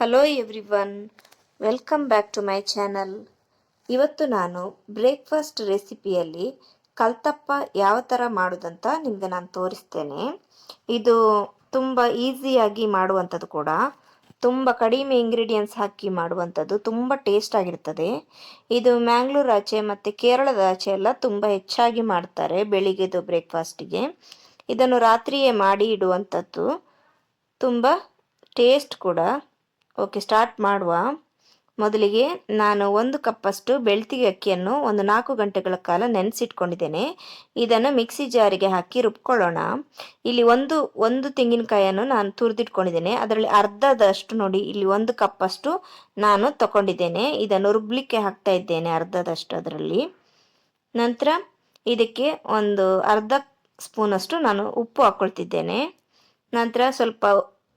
Hello everyone, welcome back to my channel. ಇವತ್ತು ನಾನು breakfast ರೆಸಿಪಿಯಲ್ಲಿ ಕಲ್ತಪ್ಪ ಯಾವ ಥರ ಮಾಡೋದಂತ ನಿಮಗೆ ನಾನು ತೋರಿಸ್ತೇನೆ. ಇದು ತುಂಬ ಈಸಿಯಾಗಿ ಮಾಡುವಂಥದ್ದು ಕೂಡ, ತುಂಬ ಕಡಿಮೆ ಇಂಗ್ರೀಡಿಯೆಂಟ್ಸ್ ಹಾಕಿ ಮಾಡುವಂಥದ್ದು, ತುಂಬ ಟೇಸ್ಟ್ ಆಗಿರ್ತದೆ. ಇದು ಮ್ಯಾಂಗ್ಳೂರ್ ಆಚೆ ಮತ್ತು ಕೇರಳದ ಆಚೆ ಎಲ್ಲ ತುಂಬ ಹೆಚ್ಚಾಗಿ ಮಾಡ್ತಾರೆ ಬೆಳಿಗ್ಗೆದು ಬ್ರೇಕ್ಫಾಸ್ಟಿಗೆ. ಇದನ್ನು ರಾತ್ರಿಯೇ ಮಾಡಿ ಇಡುವಂಥದ್ದು, ತುಂಬ ಟೇಸ್ಟ್ ಕೂಡ. ಓಕೆ, ಸ್ಟಾರ್ಟ್ ಮಾಡುವ. ಮೊದಲಿಗೆ ನಾನು 1 ಕಪ್ಪಷ್ಟು ಬೆಳ್ತಿಗೆ ಅಕ್ಕಿಯನ್ನು 4 ಗಂಟೆಗಳ ಕಾಲ ನೆನೆಸಿಟ್ಕೊಂಡಿದ್ದೇನೆ. ಇದನ್ನು ಮಿಕ್ಸಿ ಜಾರಿಗೆ ಹಾಕಿ ರುಬ್ಕೊಳ್ಳೋಣ. ಇಲ್ಲಿ ಒಂದು ತೆಂಗಿನಕಾಯನ್ನು ನಾನು ತುರಿದಿಟ್ಕೊಂಡಿದ್ದೇನೆ. ಅದರಲ್ಲಿ ಅರ್ಧದಷ್ಟು ನೋಡಿ, ಇಲ್ಲಿ 1 ಕಪ್ಪಷ್ಟು ನಾನು ತಗೊಂಡಿದ್ದೇನೆ. ಇದನ್ನು ರುಬ್ಲಿಕ್ಕೆ ಹಾಕ್ತಾ ಇದ್ದೇನೆ ಅರ್ಧದಷ್ಟು ಅದರಲ್ಲಿ. ನಂತರ ಇದಕ್ಕೆ ಒಂದು ಅರ್ಧ ಸ್ಪೂನಷ್ಟು ನಾನು ಉಪ್ಪು ಹಾಕ್ಕೊಳ್ತಿದ್ದೇನೆ. ನಂತರ ಸ್ವಲ್ಪ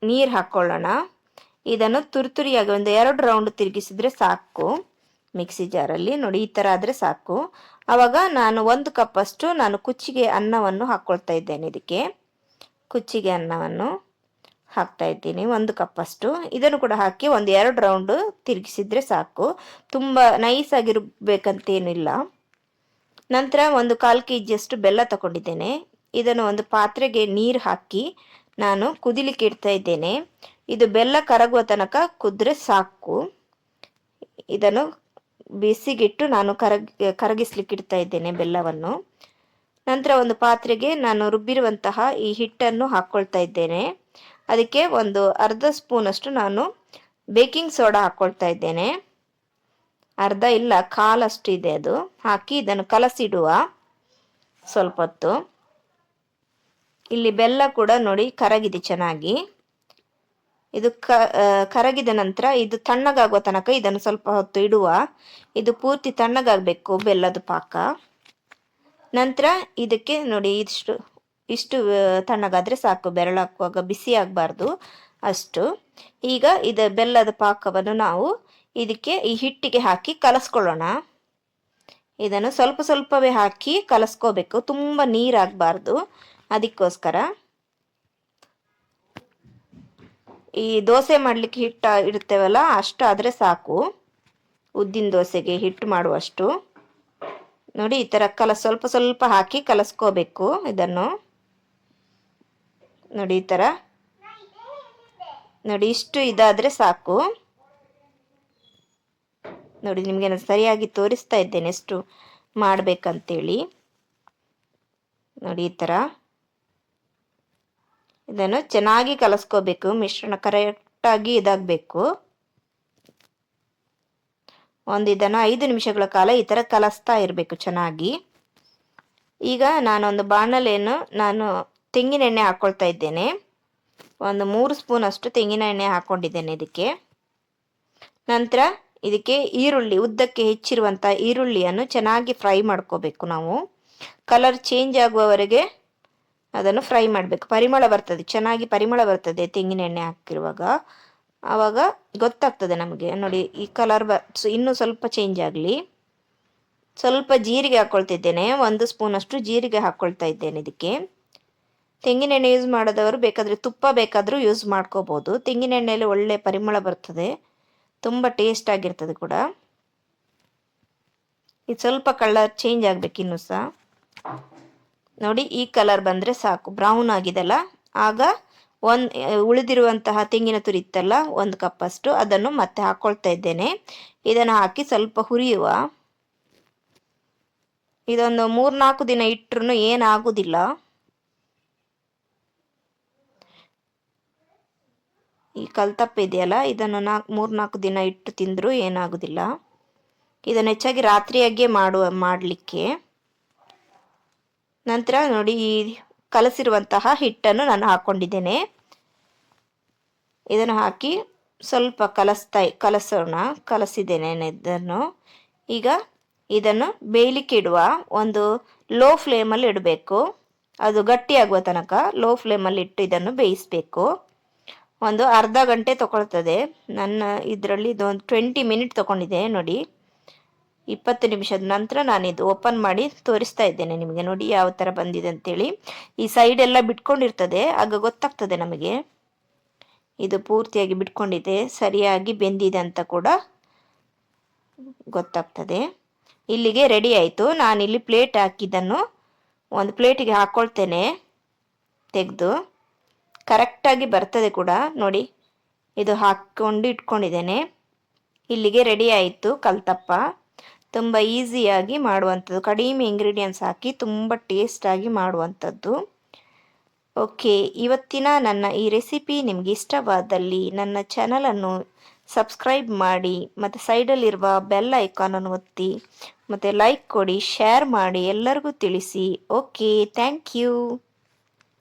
ನೀರು ಹಾಕ್ಕೊಳ್ಳೋಣ. ಇದನ್ನು ತುರಿಯಾಗಿ ಒಂದು 2 ರೌಂಡ್ ತಿರುಗಿಸಿದ್ರೆ ಸಾಕು. ಮಿಕ್ಸಿ ಜಾರಲ್ಲಿ ನೋಡಿ, ಈ ಥರ ಆದರೆ ಸಾಕು. ಆವಾಗ ನಾನು 1 ಕಪ್ಪಷ್ಟು ನಾನು ಕುಚ್ಚಿಗೆ ಅನ್ನವನ್ನು ಹಾಕ್ಕೊಳ್ತಾ ಇದ್ದೇನೆ. ಇದಕ್ಕೆ ಕುಚ್ಚಿಗೆ ಅನ್ನವನ್ನು ಹಾಕ್ತಾ ಇದ್ದೀನಿ 1 ಕಪ್ಪಷ್ಟು. ಇದನ್ನು ಕೂಡ ಹಾಕಿ ಒಂದು 2 ರೌಂಡ್ ತಿರುಗಿಸಿದ್ರೆ ಸಾಕು. ತುಂಬ ನೈಸಾಗಿ ರುಬ್ಬೇಕಂತೇನಿಲ್ಲ. ನಂತರ ಒಂದು 1/4 kg ಬೆಲ್ಲ ತಗೊಂಡಿದ್ದೇನೆ. ಇದನ್ನು ಒಂದು ಪಾತ್ರೆಗೆ ನೀರು ಹಾಕಿ ನಾನು ಕುದಿಲಿಕ್ಕೆ ಇಡ್ತಾ ಇದ್ದೇನೆ. ಇದು ಬೆಲ್ಲ ಕರಗುವ ತನಕ ಕುದ್ರೆ ಸಾಕು. ಇದನ್ನು ಬಿಸಿಗಿಟ್ಟು ನಾನು ಕರಗಿಸ್ಲಿಕ್ಕೆ ಇಡ್ತಾ ಇದ್ದೇನೆ ಬೆಲ್ಲವನ್ನು. ನಂತರ ಒಂದು ಪಾತ್ರೆಗೆ ನಾನು ರುಬ್ಬಿರುವಂತಹ ಈ ಹಿಟ್ಟನ್ನು ಹಾಕ್ಕೊಳ್ತಾ ಇದ್ದೇನೆ. ಅದಕ್ಕೆ ಒಂದು ಅರ್ಧ ಸ್ಪೂನಷ್ಟು ನಾನು ಬೇಕಿಂಗ್ ಸೋಡಾ ಹಾಕ್ಕೊಳ್ತಾ ಇದ್ದೇನೆ. ಅರ್ಧ ಇಲ್ಲ, ಕಾಲಷ್ಟು ಇದೆ ಅದು. ಹಾಕಿ ಇದನ್ನು ಕಲಸಿಡುವ ಸ್ವಲ್ಪ ಹೊತ್ತು. ಇಲ್ಲಿ ಬೆಲ್ಲ ಕೂಡ ನೋಡಿ ಕರಗಿದೆ ಚೆನ್ನಾಗಿ. ಇದು ಕರಗಿದ ನಂತರ ಇದು ತಣ್ಣಗಾಗುವ ತನಕ ಇದನ್ನು ಸ್ವಲ್ಪ ಹೊತ್ತು ಇಡುವ. ಇದು ಪೂರ್ತಿ ತಣ್ಣಗಾಗಬೇಕು ಬೆಲ್ಲದ ಪಾಕ. ನಂತರ ಇದಕ್ಕೆ ನೋಡಿ ಇಷ್ಟು ತಣ್ಣಗಾದರೆ ಸಾಕು. ಬೆರಳು ಹಾಕುವಾಗ ಬಿಸಿ ಆಗಬಾರ್ದು ಅಷ್ಟು. ಈಗ ಇದು ಬೆಲ್ಲದ ಪಾಕವನ್ನು ನಾವು ಇದಕ್ಕೆ ಈ ಹಿಟ್ಟಿಗೆ ಹಾಕಿ ಕಲಸ್ಕೊಳ್ಳೋಣ. ಇದನ್ನು ಸ್ವಲ್ಪ ಸ್ವಲ್ಪವೇ ಹಾಕಿ ಕಲಸ್ಕೋಬೇಕು, ತುಂಬ ನೀರಾಗಬಾರ್ದು. ಅದಕ್ಕೋಸ್ಕರ ಈ ದೋಸೆ ಮಾಡಲಿಕ್ಕೆ ಹಿಟ್ಟು ಇಡ್ತೇವಲ್ಲ, ಅಷ್ಟು ಆದರೆ ಸಾಕು. ಉದ್ದಿನ ದೋಸೆಗೆ ಹಿಟ್ಟು ಮಾಡುವಷ್ಟು ನೋಡಿ, ಈ ಥರ ಸ್ವಲ್ಪ ಸ್ವಲ್ಪ ಹಾಕಿ ಕಲಸ್ಕೋಬೇಕು. ಇದನ್ನು ನೋಡಿ, ಈ ಥರ ನೋಡಿ, ಇಷ್ಟು ಇದಾದರೆ ಸಾಕು. ನೋಡಿ, ನಿಮಗೆ ನಾನು ಸರಿಯಾಗಿ ತೋರಿಸ್ತಾ ಇದ್ದೇನೆ ಎಷ್ಟು ಮಾಡಬೇಕಂತೇಳಿ. ನೋಡಿ, ಈ ಥರ ಇದನ್ನು ಚೆನ್ನಾಗಿ ಕಲಸ್ಕೋಬೇಕು. ಮಿಶ್ರಣ ಕರೆಕ್ಟಾಗಿ ಇದಾಗಬೇಕು. ಇದನ್ನು 5 ನಿಮಿಷಗಳ ಕಾಲ ಈ ಥರ ಕಲಸ್ತಾ ಇರಬೇಕು ಚೆನ್ನಾಗಿ. ಈಗ ನಾನೊಂದು ಬಾಣಲೆಯನ್ನು ನಾನು ತೆಂಗಿನ ಎಣ್ಣೆ ಹಾಕ್ಕೊಳ್ತಾ ಇದ್ದೇನೆ. ಒಂದು 3 ಸ್ಪೂನ್ ಅಷ್ಟು ತೆಂಗಿನ ಎಣ್ಣೆ ಹಾಕ್ಕೊಂಡಿದ್ದೇನೆ ಇದಕ್ಕೆ. ನಂತರ ಇದಕ್ಕೆ ಈರುಳ್ಳಿ, ಉದ್ದಕ್ಕೆ ಹೆಚ್ಚಿರುವಂಥ ಈರುಳ್ಳಿಯನ್ನು ಚೆನ್ನಾಗಿ ಫ್ರೈ ಮಾಡ್ಕೋಬೇಕು ನಾವು. ಕಲರ್ ಚೇಂಜ್ ಆಗುವವರೆಗೆ ಅದನ್ನು ಫ್ರೈ ಮಾಡಬೇಕು. ಪರಿಮಳ ಬರ್ತದೆ, ಚೆನ್ನಾಗಿ ಪರಿಮಳ ಬರ್ತದೆ ತೆಂಗಿನ ಎಣ್ಣೆ ಹಾಕಿರುವಾಗ. ಆವಾಗ ಗೊತ್ತಾಗ್ತದೆ ನಮಗೆ. ನೋಡಿ, ಈ ಕಲರ್ ಇನ್ನೂ ಸ್ವಲ್ಪ ಚೇಂಜ್ ಆಗಲಿ. ಸ್ವಲ್ಪ ಜೀರಿಗೆ ಹಾಕ್ಕೊಳ್ತಿದ್ದೇನೆ. 1 ಸ್ಪೂನಷ್ಟು ಜೀರಿಗೆ ಹಾಕ್ಕೊಳ್ತಾ ಇದ್ದೇನೆ ಇದಕ್ಕೆ. ತೆಂಗಿನ ಎಣ್ಣೆ ಯೂಸ್ ಮಾಡೋದವರು ಬೇಕಾದರೆ ತುಪ್ಪ ಬೇಕಾದರೂ ಯೂಸ್ ಮಾಡ್ಕೋಬೋದು. ತೆಂಗಿನ ಎಣ್ಣೆಯಲ್ಲಿ ಒಳ್ಳೆ ಪರಿಮಳ ಬರ್ತದೆ, ತುಂಬ ಟೇಸ್ಟ್ ಆಗಿರ್ತದೆ ಕೂಡ. ಇದು ಸ್ವಲ್ಪ ಕಲರ್ ಚೇಂಜ್ ಆಗಬೇಕು ಇನ್ನೂ ಸಹ. ನೋಡಿ, ಈ ಕಲರ್ ಬಂದರೆ ಸಾಕು. ಬ್ರೌನ್ ಆಗಿದೆಲ್ಲ, ಆಗ ಉಳಿದಿರುವಂತಹ ತೆಂಗಿನ ತುರಿ ಇತ್ತಲ್ಲ 1 ಕಪ್ಪಷ್ಟು, ಅದನ್ನು ಮತ್ತೆ ಹಾಕ್ಕೊಳ್ತಾ ಇದ್ದೇನೆ. ಇದನ್ನು ಹಾಕಿ ಸ್ವಲ್ಪ ಹುರಿಯುವ. ಇದೊಂದು 3-4 ದಿನ ಇಟ್ಟರು ಏನಾಗುವುದಿಲ್ಲ. ಈ ಕಲ್ತಪ್ಪ ಇದೆಯಲ್ಲ, ಇದನ್ನು 3-4 ದಿನ ಇಟ್ಟು ತಿಂದರೂ ಏನಾಗುವುದಿಲ್ಲ. ಇದನ್ನು ಹೆಚ್ಚಾಗಿ ರಾತ್ರಿಯಾಗೆ ಮಾಡಲಿಕ್ಕೆ. ನಂತರ ನೋಡಿ, ಈ ಕಲಸಿರುವಂತಹ ಹಿಟ್ಟನ್ನು ನಾನು ಹಾಕ್ಕೊಂಡಿದ್ದೇನೆ. ಇದನ್ನು ಹಾಕಿ ಸ್ವಲ್ಪ ಕಲಸಿದ್ದೇನೆ ಇದನ್ನು. ಈಗ ಇದನ್ನು ಬೇಯಲಿಕ್ಕೆ ಇಡುವ. ಒಂದು ಲೋ ಫ್ಲೇಮಲ್ಲಿ ಇಡಬೇಕು. ಅದು ಗಟ್ಟಿಯಾಗುವ ತನಕ ಲೋ ಫ್ಲೇಮಲ್ಲಿ ಇಟ್ಟು ಇದನ್ನು ಬೇಯಿಸಬೇಕು. ಒಂದು ಅರ್ಧ ಗಂಟೆ ತಗೊಳ್ತದೆ. ನನ್ನ ಇದರಲ್ಲಿ ಇದೊಂದು 20 ಮಿನಿಟ್ ತಗೊಂಡಿದೆ ನೋಡಿ. 20 ನಿಮಿಷದ ನಂತರ ನಾನು ಇದು ಓಪನ್ ಮಾಡಿ ತೋರಿಸ್ತಾ ಇದ್ದೇನೆ ನಿಮಗೆ. ನೋಡಿ ಯಾವ ಥರ ಬಂದಿದೆ ಅಂತೇಳಿ. ಈ ಸೈಡ್ ಎಲ್ಲ ಬಿಟ್ಕೊಂಡಿರ್ತದೆ, ಆಗ ಗೊತ್ತಾಗ್ತದೆ ನಮಗೆ. ಇದು ಪೂರ್ತಿಯಾಗಿ ಬಿಟ್ಕೊಂಡಿದೆ, ಸರಿಯಾಗಿ ಬೆಂದಿದೆ ಅಂತ ಕೂಡ ಗೊತ್ತಾಗ್ತದೆ. ಇಲ್ಲಿಗೆ ರೆಡಿ ಆಯಿತು. ನಾನಿಲ್ಲಿ ಪ್ಲೇಟ್ ಹಾಕಿದ್ದನ್ನು ಒಂದು ಪ್ಲೇಟಿಗೆ ಹಾಕ್ಕೊಳ್ತೇನೆ ತೆಗೆದು. ಕರೆಕ್ಟಾಗಿ ಬರ್ತದೆ ಕೂಡ ನೋಡಿ, ಇದು ಹಾಕ್ಕೊಂಡು ಇಟ್ಕೊಂಡಿದ್ದೇನೆ. ಇಲ್ಲಿಗೆ ರೆಡಿ ಆಯಿತು ಕಲ್ತಪ್ಪ. ತುಂಬ ಈಸಿಯಾಗಿ ಮಾಡುವಂಥದ್ದು, ಕಡಿಮೆ ಇಂಗ್ರೀಡಿಯೆಂಟ್ಸ್ ಹಾಕಿ ತುಂಬ ಟೇಸ್ಟಾಗಿ ಮಾಡುವಂಥದ್ದು. ಓಕೆ, ಇವತ್ತಿನ ನನ್ನ ಈ ರೆಸಿಪಿ ನಿಮಗೆ ಇಷ್ಟವಾದಲ್ಲಿ ನನ್ನ ಚಾನಲನ್ನು ಸಬ್ಸ್ಕ್ರೈಬ್ ಮಾಡಿ ಮತ್ತು ಸೈಡಲ್ಲಿರುವ ಬೆಲ್ ಐಕಾನನ್ನು ಒತ್ತಿ ಮತ್ತು ಲೈಕ್ ಕೊಡಿ, ಶೇರ್ ಮಾಡಿ, ಎಲ್ಲರಿಗೂ ತಿಳಿಸಿ. Okay, thank you.